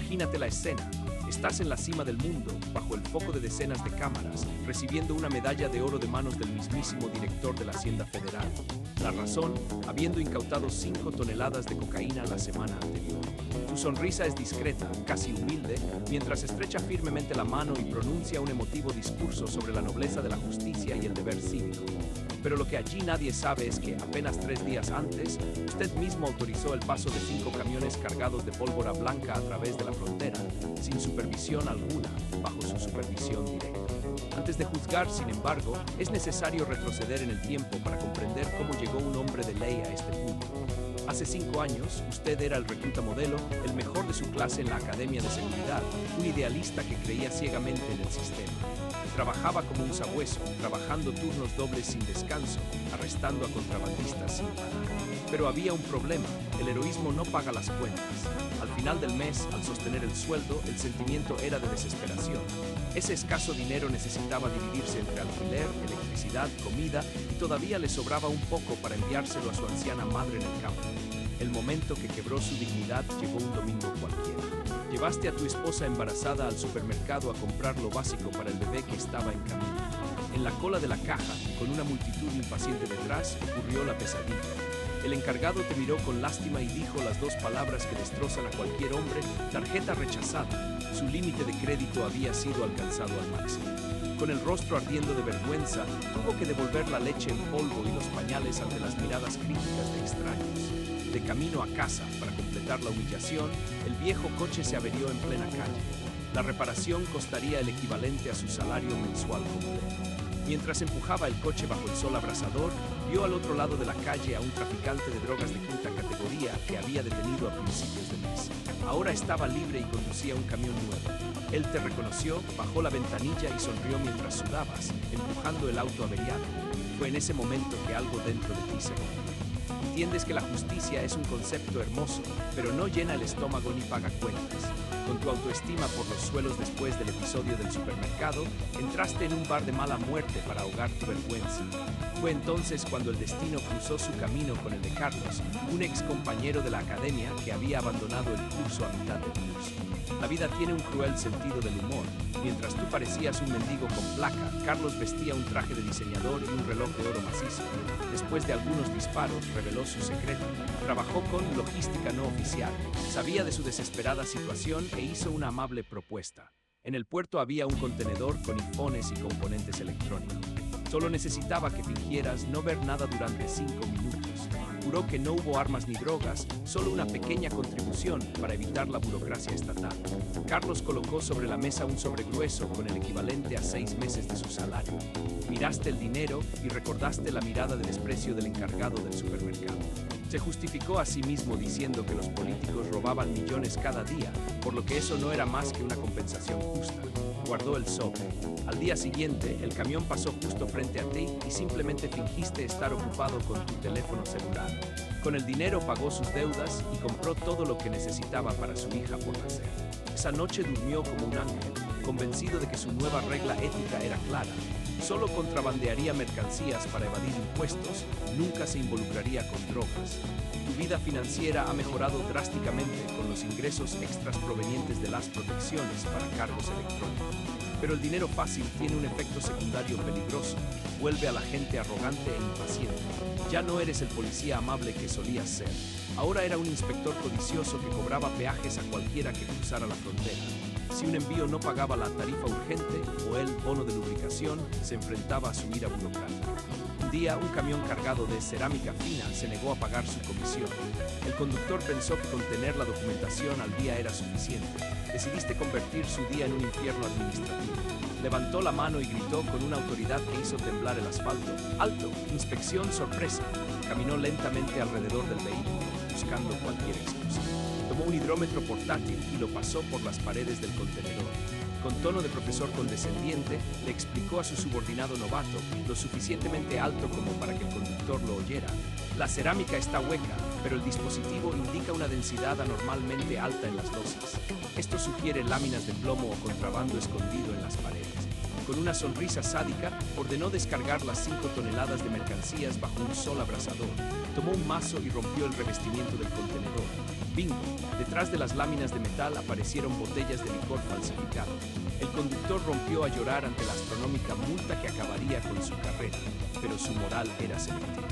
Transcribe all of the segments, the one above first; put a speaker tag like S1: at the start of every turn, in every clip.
S1: Imagínate la escena. Estás en la cima del mundo, bajo el foco de decenas de cámaras, recibiendo una medalla de oro de manos del mismísimo director de la Hacienda Federal. La razón, habiendo incautado 5 toneladas de cocaína la semana anterior. Su sonrisa es discreta, casi humilde, mientras estrecha firmemente la mano y pronuncia un emotivo discurso sobre la nobleza de la justicia y el deber cívico. Pero lo que allí nadie sabe es que apenas 3 días antes, usted mismo autorizó el paso de 5 camiones cargados de pólvora blanca a través de la frontera, sin supervisión alguna, bajo su supervisión directa. Antes de juzgar, sin embargo, es necesario retroceder en el tiempo para comprender cómo llegó un hombre de ley a este punto. Hace 5 años, usted era el recluta modelo, el mejor de su clase en la Academia de Seguridad, un idealista que creía ciegamente en el sistema. Trabajaba como un sabueso, trabajando turnos dobles sin descanso, arrestando a contrabandistas sin parar. Pero había un problema, el heroísmo no paga las cuentas. Al final del mes, al sostener el sueldo, el sentimiento era de desesperación. Ese escaso dinero necesitaba dividirse entre alquiler, electricidad, comida y todavía le sobraba un poco para enviárselo a su anciana madre en el campo. El momento que quebró su dignidad llegó un domingo cualquiera. Llevaste a tu esposa embarazada al supermercado a comprar lo básico para el bebé que estaba en camino. En la cola de la caja, con una multitud impaciente detrás, ocurrió la pesadilla. El encargado te miró con lástima y dijo las 2 palabras que destrozan a cualquier hombre: tarjeta rechazada. Su límite de crédito había sido alcanzado al máximo. Con el rostro ardiendo de vergüenza, tuvo que devolver la leche en polvo y los pañales ante las miradas críticas de extraños. De camino a casa, para completar la humillación, el viejo coche se averió en plena calle. La reparación costaría el equivalente a su salario mensual completo. Mientras empujaba el coche bajo el sol abrasador, vio al otro lado de la calle a un traficante de drogas de 5ª categoría que había detenido a principios de mes. Ahora estaba libre y conducía un camión nuevo. Él te reconoció, bajó la ventanilla y sonrió mientras sudabas, empujando el auto averiado. Fue en ese momento que algo dentro de ti se rompió. Entiendes que la justicia es un concepto hermoso, pero no llena el estómago ni paga cuentas. Con tu autoestima por los suelos después del episodio del supermercado, entraste en un bar de mala muerte para ahogar tu vergüenza. Fue entonces cuando el destino cruzó su camino con el de Carlos, un ex compañero de la academia que había abandonado el curso a mitad del curso. La vida tiene un cruel sentido del humor. Mientras tú parecías un mendigo con placa, Carlos vestía un traje de diseñador y un reloj de oro macizo. Después de algunos disparos, reveló su secreto. Trabajó con logística no oficial. Sabía de su desesperada situación e hizo una amable propuesta. En el puerto había un contenedor con iPhones y componentes electrónicos. Solo necesitaba que fingieras no ver nada durante 5 minutos. Juró que no hubo armas ni drogas, solo una pequeña contribución para evitar la burocracia estatal. Carlos colocó sobre la mesa un sobre grueso con el equivalente a 6 meses de su salario. Miraste el dinero y recordaste la mirada de desprecio del encargado del supermercado. Se justificó a sí mismo diciendo que los políticos robaban millones cada día, por lo que eso no era más que una compensación justa. Guardó el sobre. Al día siguiente, el camión pasó justo frente a ti y simplemente fingiste estar ocupado con tu teléfono celular. Con el dinero pagó sus deudas y compró todo lo que necesitaba para su hija por nacer. Esa noche durmió como un ángel, convencido de que su nueva regla ética era clara. Solo contrabandearía mercancías para evadir impuestos, nunca se involucraría con drogas. Tu vida financiera ha mejorado drásticamente con los ingresos extras provenientes de las protecciones para cargos electrónicos. Pero el dinero fácil tiene un efecto secundario peligroso. Vuelve a la gente arrogante e impaciente. Ya no eres el policía amable que solías ser. Ahora era un inspector codicioso que cobraba peajes a cualquiera que cruzara la frontera. Si un envío no pagaba la tarifa urgente o el bono de lubricación, se enfrentaba a su ira burocrática. Un día, un camión cargado de cerámica fina se negó a pagar su comisión. El conductor pensó que con tener la documentación al día era suficiente. Decidiste convertir su día en un infierno administrativo. Levantó la mano y gritó con una autoridad que hizo temblar el asfalto: ¡Alto! ¡Inspección sorpresa! Caminó lentamente alrededor del vehículo, buscando cualquier excusa. Tomó un hidrómetro portátil y lo pasó por las paredes del contenedor. Con tono de profesor condescendiente, le explicó a su subordinado novato, lo suficientemente alto como para que el conductor lo oyera: la cerámica está hueca, pero el dispositivo indica una densidad anormalmente alta en las losas. Esto sugiere láminas de plomo o contrabando escondido en las paredes. Con una sonrisa sádica, ordenó descargar las 5 toneladas de mercancías bajo un sol abrasador. Tomó un mazo y rompió el revestimiento del contenedor. ¡Bingo! Detrás de las láminas de metal aparecieron botellas de licor falsificado. El conductor rompió a llorar ante la astronómica multa que acabaría con su carrera, pero su moral era selectiva.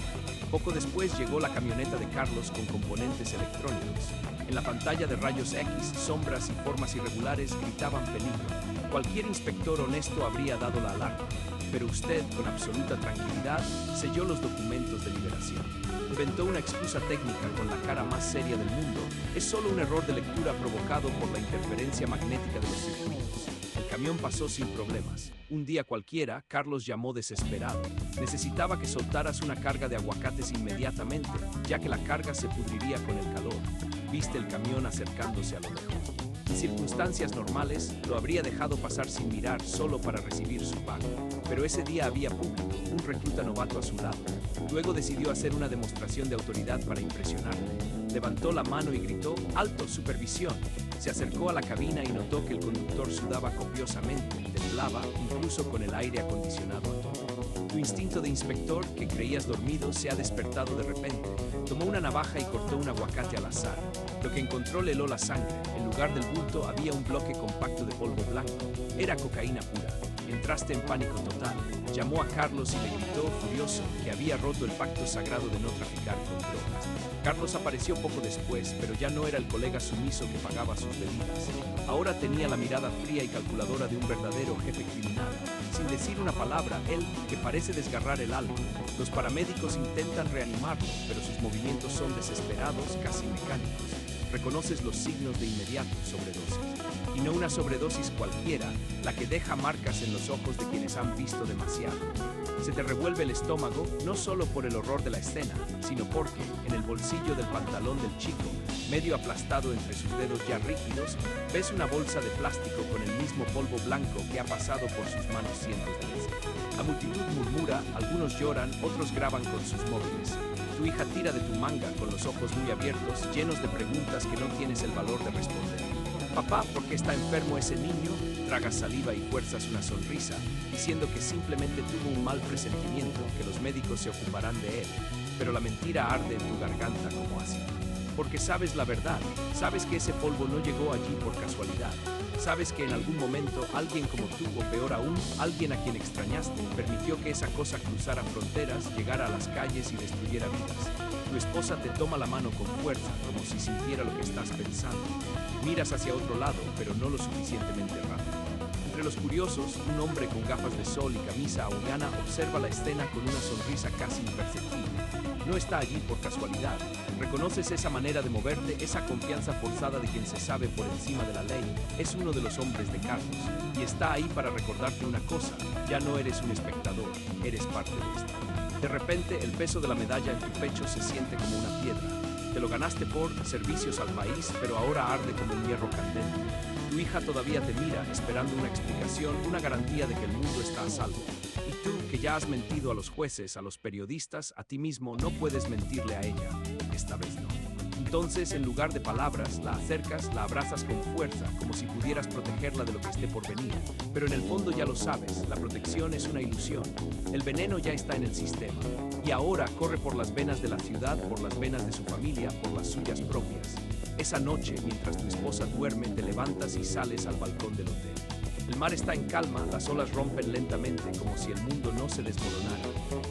S1: Poco después llegó la camioneta de Carlos con componentes electrónicos. En la pantalla de rayos X, sombras y formas irregulares gritaban peligro. Cualquier inspector honesto habría dado la alarma, pero usted, con absoluta tranquilidad, selló los documentos de liberación. Inventó una excusa técnica con la cara más seria del mundo. Es solo un error de lectura provocado por la interferencia magnética de los circuitos. El camión pasó sin problemas. Un día cualquiera, Carlos llamó desesperado. Necesitaba que soltaras una carga de aguacates inmediatamente, ya que la carga se pudriría con el calor. Viste el camión acercándose a lo lejos. En circunstancias normales, lo habría dejado pasar sin mirar solo para recibir su pago. Pero ese día había público, un recluta novato a su lado. Luego decidió hacer una demostración de autoridad para impresionarle. Levantó la mano y gritó: ¡Alto, supervisión! Se acercó a la cabina y notó que el conductor sudaba copiosamente, temblaba, incluso con el aire acondicionado a todo. Tu instinto de inspector, que creías dormido, se ha despertado de repente. Tomó una navaja y cortó un aguacate al azar. Lo que encontró le heló la sangre. En lugar del bulto había un bloque compacto de polvo blanco. Era cocaína pura. Entraste en pánico total. Llamó a Carlos y le gritó, furioso, que había roto el pacto sagrado de no traficar con drogas. Carlos apareció poco después, pero ya no era el colega sumiso que pagaba sus bebidas. Ahora tenía la mirada fría y calculadora de un verdadero jefe criminal. Sin decir una palabra, él, que parece desgarrar el alma. Los paramédicos intentan reanimarlo, pero sus movimientos son desesperados, casi mecánicos. Reconoces los signos de inmediato: sobredosis. Y no una sobredosis cualquiera, la que deja marcas en los ojos de quienes han visto demasiado. Se te revuelve el estómago, no solo por el horror de la escena, sino porque, en el bolsillo del pantalón del chico, medio aplastado entre sus dedos ya rígidos, ves una bolsa de plástico con el mismo polvo blanco que ha pasado por sus manos cientos de veces. La multitud murmura, algunos lloran, otros graban con sus móviles. Tu hija tira de tu manga con los ojos muy abiertos, llenos de preguntas que no tienes el valor de responder. Papá, ¿por qué está enfermo ese niño? Tragas saliva y fuerzas una sonrisa, diciendo que simplemente tuvo un mal presentimiento, que los médicos se ocuparán de él. Pero la mentira arde en tu garganta como ácido. Porque sabes la verdad, sabes que ese polvo no llegó allí por casualidad. Sabes que en algún momento alguien como tú, o peor aún, alguien a quien extrañaste, permitió que esa cosa cruzara fronteras, llegara a las calles y destruyera vidas. Tu esposa te toma la mano con fuerza, como si sintiera lo que estás pensando. Miras hacia otro lado, pero no lo suficientemente rápido. Entre los curiosos, un hombre con gafas de sol y camisa hawaiana observa la escena con una sonrisa casi imperceptible. No está allí por casualidad. Reconoces esa manera de moverte, esa confianza forzada de quien se sabe por encima de la ley. Es uno de los hombres de Carlos, y está ahí para recordarte una cosa: ya no eres un espectador, eres parte de esta. De repente, el peso de la medalla en tu pecho se siente como una piedra. Te lo ganaste por servicios al país, pero ahora arde como un hierro candente. Tu hija todavía te mira, esperando una explicación, una garantía de que el mundo está a salvo. Y tú, que ya has mentido a los jueces, a los periodistas, a ti mismo, no puedes mentirle a ella. Esta vez no. Entonces, en lugar de palabras, la acercas, la abrazas con fuerza, como si pudieras protegerla de lo que esté por venir. Pero en el fondo ya lo sabes, la protección es una ilusión. El veneno ya está en el sistema. Y ahora corre por las venas de la ciudad, por las venas de su familia, por las suyas propias. Esa noche, mientras tu esposa duerme, te levantas y sales al balcón del hotel. El mar está en calma, las olas rompen lentamente, como si el mundo no se desmoronara.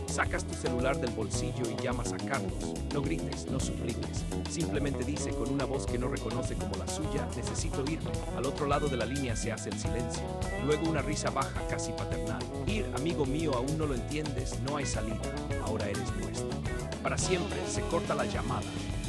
S1: Sacas tu celular del bolsillo y llamas a Carlos. No grites, no supliques. Simplemente dice con una voz que no reconoce como la suya: necesito irme. Al otro lado de la línea se hace el silencio. Luego una risa baja, casi paternal. Ir, amigo mío, aún no lo entiendes, no hay salida. Ahora eres nuestro. Para siempre se corta la llamada.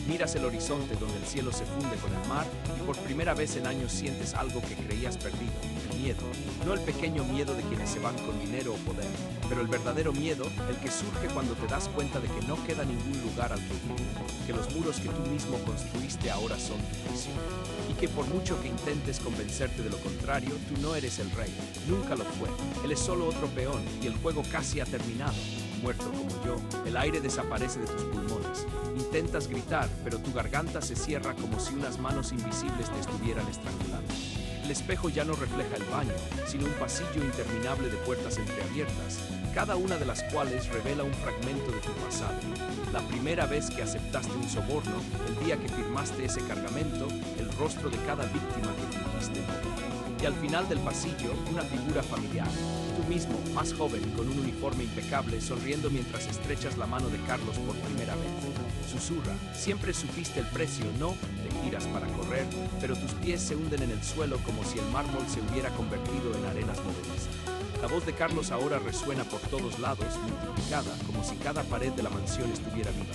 S1: Miras el horizonte donde el cielo se funde con el mar y por primera vez en años sientes algo que creías perdido: el miedo. No el pequeño miedo de quienes se van con dinero o poder, pero el verdadero miedo, el que surge cuando te das cuenta de que no queda ningún lugar al que ir, que los muros que tú mismo construiste ahora son tu prisión, y que por mucho que intentes convencerte de lo contrario, tú no eres el rey, nunca lo fue. Él es solo otro peón y el juego casi ha terminado. Muerto como yo, el aire desaparece de tus pulmones. Intentas gritar, pero tu garganta se cierra como si unas manos invisibles te estuvieran estrangulando. El espejo ya no refleja el baño, sino un pasillo interminable de puertas entreabiertas, cada una de las cuales revela un fragmento de tu pasado. La primera vez que aceptaste un soborno, el día que firmaste ese cargamento, el rostro de cada víctima que fingiste. Y al final del pasillo, una figura familiar. Tú mismo, más joven, con un uniforme impecable, sonriendo mientras estrechas la mano de Carlos por primera vez. Susurra, siempre supiste el precio, ¿no? Te giras para correr, pero tus pies se hunden en el suelo como si el mármol se hubiera convertido en arenas movedizas. La voz de Carlos ahora resuena por todos lados, multiplicada, como si cada pared de la mansión estuviera viva.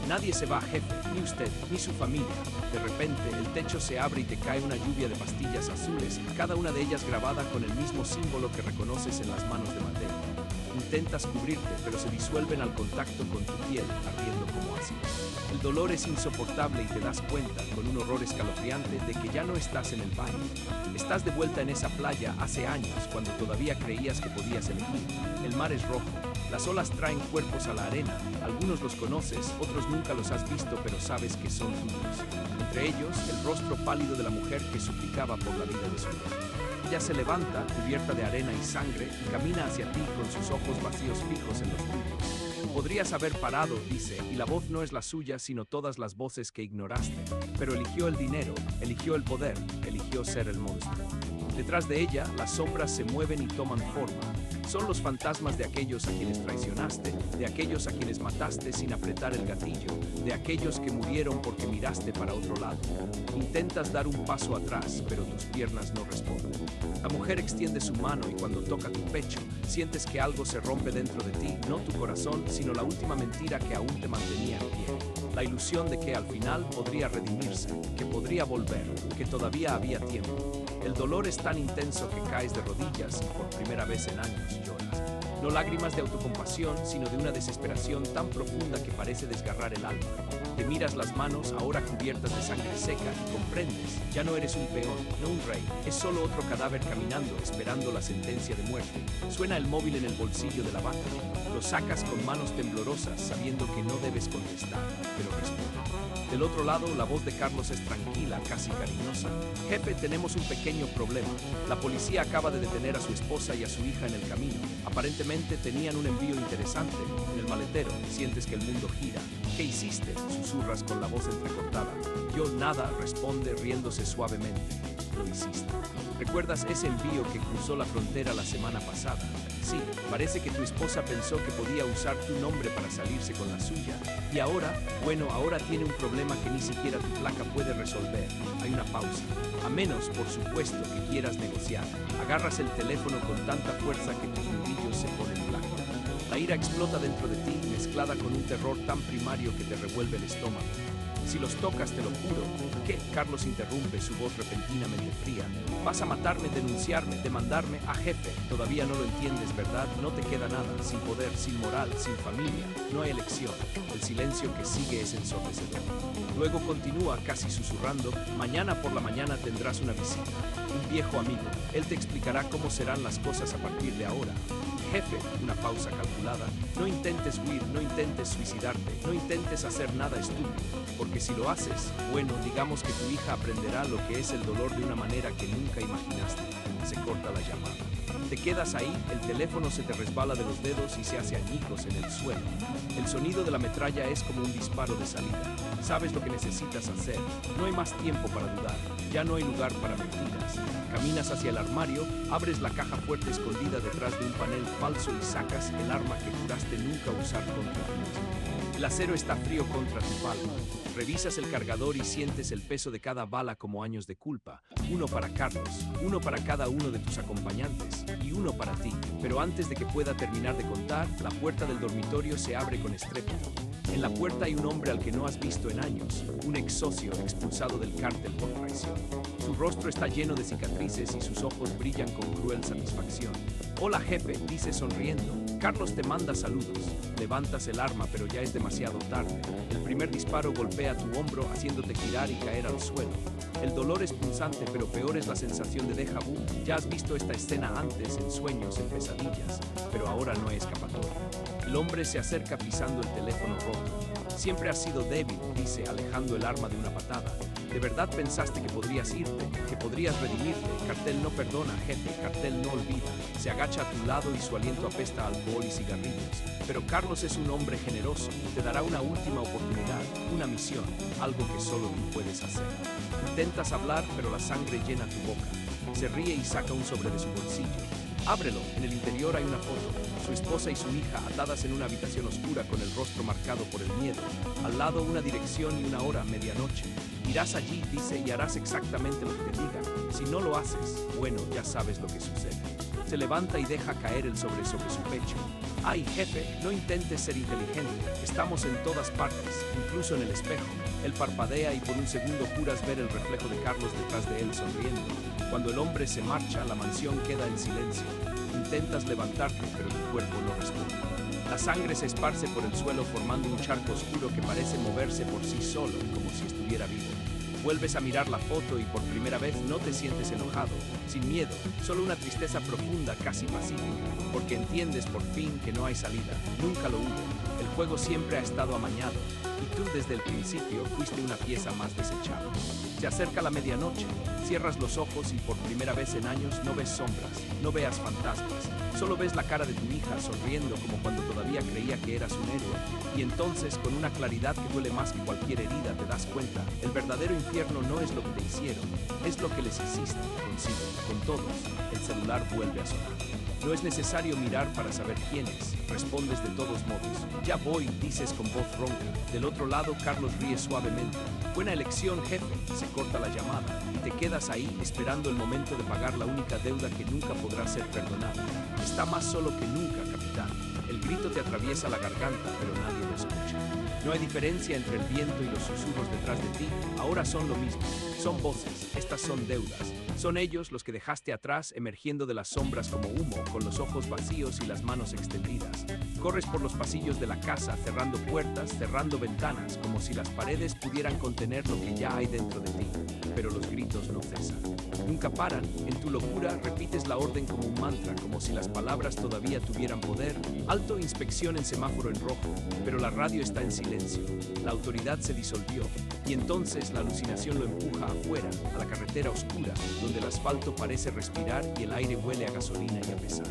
S1: Nadie se va, jefe, ni usted, ni su familia. De repente, el techo se abre y te cae una lluvia de pastillas azules, cada una de ellas grabada con el mismo símbolo que reconoces en las manos de Mateo. Intentas cubrirte, pero se disuelven al contacto con tu piel, ardiendo como ácido. El dolor es insoportable y te das cuenta, con un horror escalofriante, de que ya no estás en el baño. Estás de vuelta en esa playa hace años, cuando todavía creías que podías elegir. El mar es rojo. Las olas traen cuerpos a la arena, algunos los conoces, otros nunca los has visto, pero sabes que son tuyos. Entre ellos, el rostro pálido de la mujer que suplicaba por la vida de su hijo. Ella se levanta, cubierta de arena y sangre, y camina hacia ti con sus ojos vacíos fijos en los tuyos. Podrías haber parado, dice, y la voz no es la suya, sino todas las voces que ignoraste. Pero eligió el dinero, eligió el poder, eligió ser el monstruo. Detrás de ella, las sombras se mueven y toman forma. Son los fantasmas de aquellos a quienes traicionaste, de aquellos a quienes mataste sin apretar el gatillo, de aquellos que murieron porque miraste para otro lado. Intentas dar un paso atrás, pero tus piernas no responden. La mujer extiende su mano y cuando toca tu pecho, sientes que algo se rompe dentro de ti, no tu corazón, sino la última mentira que aún te mantenía en pie. La ilusión de que al final podría redimirse, que podría volver, que todavía había tiempo. El dolor es tan intenso que caes de rodillas y por primera vez en años lloras. No lágrimas de autocompasión, sino de una desesperación tan profunda que parece desgarrar el alma. Te miras las manos ahora cubiertas de sangre seca y comprendes, ya no eres un peón, no un rey, es solo otro cadáver caminando, esperando la sentencia de muerte. Suena el móvil en el bolsillo de la bata. Lo sacas con manos temblorosas, sabiendo que no debes contestar, pero responde. Del otro lado, la voz de Carlos es tranquila, casi cariñosa. Jefe, tenemos un pequeño problema. La policía acaba de detener a su esposa y a su hija en el camino. Aparentemente tenían un envío interesante. En el maletero, sientes que el mundo gira. ¿Qué hiciste?, susurras con la voz entrecortada. Yo nada, responde riéndose suavemente. Lo hiciste. ¿Recuerdas ese envío que cruzó la frontera la semana pasada? Sí, parece que tu esposa pensó que podía usar tu nombre para salirse con la suya. Y ahora, bueno, ahora tiene un problema que ni siquiera tu placa puede resolver. Hay una pausa. A menos, por supuesto, que quieras negociar. Agarras el teléfono con tanta fuerza que tus nudillos se ponen blancos. La ira explota dentro de ti, mezclada con un terror tan primario que te revuelve el estómago. Si los tocas, te lo juro. ¿Qué? Carlos interrumpe, su voz repentinamente fría. Vas a matarme, denunciarme, demandarme a jefe. Todavía no lo entiendes, ¿verdad? No te queda nada. Sin poder, sin moral, sin familia. No hay elección. El silencio que sigue es ensordecedor. Luego continúa, casi susurrando. Mañana por la mañana tendrás una visita. Un viejo amigo. Él te explicará cómo serán las cosas a partir de ahora. Jefe, una pausa calculada, no intentes huir, no intentes suicidarte, no intentes hacer nada estúpido, porque si lo haces, bueno, digamos que tu hija aprenderá lo que es el dolor de una manera que nunca imaginaste. Se corta la llamada. Te quedas ahí, el teléfono se te resbala de los dedos y se hace añicos en el suelo. El sonido de la metralla es como un disparo de salida. Sabes lo que necesitas hacer. No hay más tiempo para dudar. Ya no hay lugar para mentiras. Caminas hacia el armario, abres la caja fuerte escondida detrás de un panel falso y sacas el arma que juraste nunca usar contra ti mismo. El acero está frío contra tu palma. Revisas el cargador y sientes el peso de cada bala como años de culpa. Uno para Carlos, uno para cada uno de tus acompañantes y uno para ti. Pero antes de que pueda terminar de contar, la puerta del dormitorio se abre con estrépito. En la puerta hay un hombre al que no has visto en años, un ex socio expulsado del cártel por traición. Su rostro está lleno de cicatrices y sus ojos brillan con cruel satisfacción. Hola jefe, dice sonriendo. Carlos te manda saludos. Levantas el arma, pero ya es demasiado tarde. El primer disparo golpea tu hombro, haciéndote girar y caer al suelo. El dolor es punzante, pero peor es la sensación de déjà vu. Ya has visto esta escena antes, en sueños, en pesadillas, pero ahora no hay escapatoria. El hombre se acerca pisando el teléfono roto. Siempre has sido débil, dice, alejando el arma de una patada. ¿De verdad pensaste que podrías irte, que podrías redimirte? Cartel no perdona, jefe, cartel no olvida. Se agacha a tu lado y su aliento apesta a alcohol y cigarrillos. Pero Carlos es un hombre generoso, te dará una última oportunidad, una misión, algo que solo tú puedes hacer. Intentas hablar, pero la sangre llena tu boca. Se ríe y saca un sobre de su bolsillo. Ábrelo, en el interior hay una foto. Su esposa y su hija atadas en una habitación oscura con el rostro marcado por el miedo. Al lado una dirección y una hora, medianoche. Irás allí, dice, y harás exactamente lo que te diga. Si no lo haces, bueno, ya sabes lo que sucede. Se levanta y deja caer el sobre su pecho. Ay, jefe, no intentes ser inteligente. Estamos en todas partes, incluso en el espejo. Él parpadea y por un segundo juras ver el reflejo de Carlos detrás de él sonriendo. Cuando el hombre se marcha, la mansión queda en silencio. Intentas levantarte, pero tu cuerpo no responde. La sangre se esparce por el suelo formando un charco oscuro que parece moverse por sí solo, como si estuviera vivo. Vuelves a mirar la foto y por primera vez no te sientes enojado, sin miedo, solo una tristeza profunda, casi pacífica, porque entiendes por fin que no hay salida, nunca lo hubo. El juego siempre ha estado amañado, y tú desde el principio fuiste una pieza más desechable. Se acerca la medianoche, cierras los ojos y por primera vez en años no ves sombras, no veas fantasmas, solo ves la cara de tu hija sonriendo como cuando todavía creía que eras un héroe, y entonces con una claridad que duele más que cualquier herida te das cuenta, el verdadero infierno no es lo que te hicieron, es lo que les hiciste consigo, con todos. El celular vuelve a sonar. No es necesario mirar para saber quién es, respondes de todos modos. Ya voy, dices con voz ronca. Del otro lado, Carlos ríe suavemente. Buena elección, jefe. Se corta la llamada y te quedas ahí esperando el momento de pagar la única deuda que nunca podrá ser perdonada. Está más solo que nunca, capitán. El grito te atraviesa la garganta, pero nadie lo escucha. No hay diferencia entre el viento y los susurros detrás de ti. Ahora son lo mismo. Son voces. Estas son deudas. Son ellos los que dejaste atrás emergiendo de las sombras como humo, con los ojos vacíos y las manos extendidas. Corres por los pasillos de la casa, cerrando puertas, cerrando ventanas, como si las paredes pudieran contener lo que ya hay dentro de ti. Pero los gritos no cesan. Nunca paran. En tu locura repites la orden como un mantra, como si las palabras todavía tuvieran poder. Alto, inspección en semáforo en rojo, pero la radio está en silencio. La autoridad se disolvió y entonces la alucinación lo empuja afuera, a la carretera oscura, donde el asfalto parece respirar y el aire huele a gasolina y a pesar.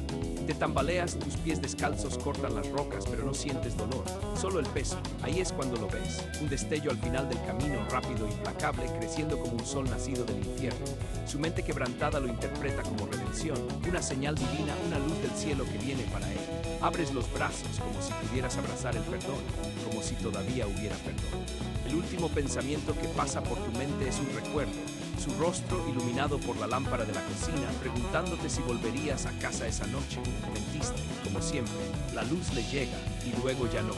S1: Te tambaleas, tus pies descalzos cortan las rocas, pero no sientes dolor, solo el peso. Ahí es cuando lo ves, un destello al final del camino, rápido e implacable, creciendo como un sol nacido del infierno. Su mente quebrantada lo interpreta como redención, una señal divina, una luz del cielo que viene para él. Abres los brazos como si pudieras abrazar el perdón, como si todavía hubiera perdón. El último pensamiento que pasa por tu mente es un recuerdo, su rostro iluminado por la lámpara de la cocina, preguntándote si volverías a casa esa noche. Mentiste, como siempre. La luz le llega y luego ya no.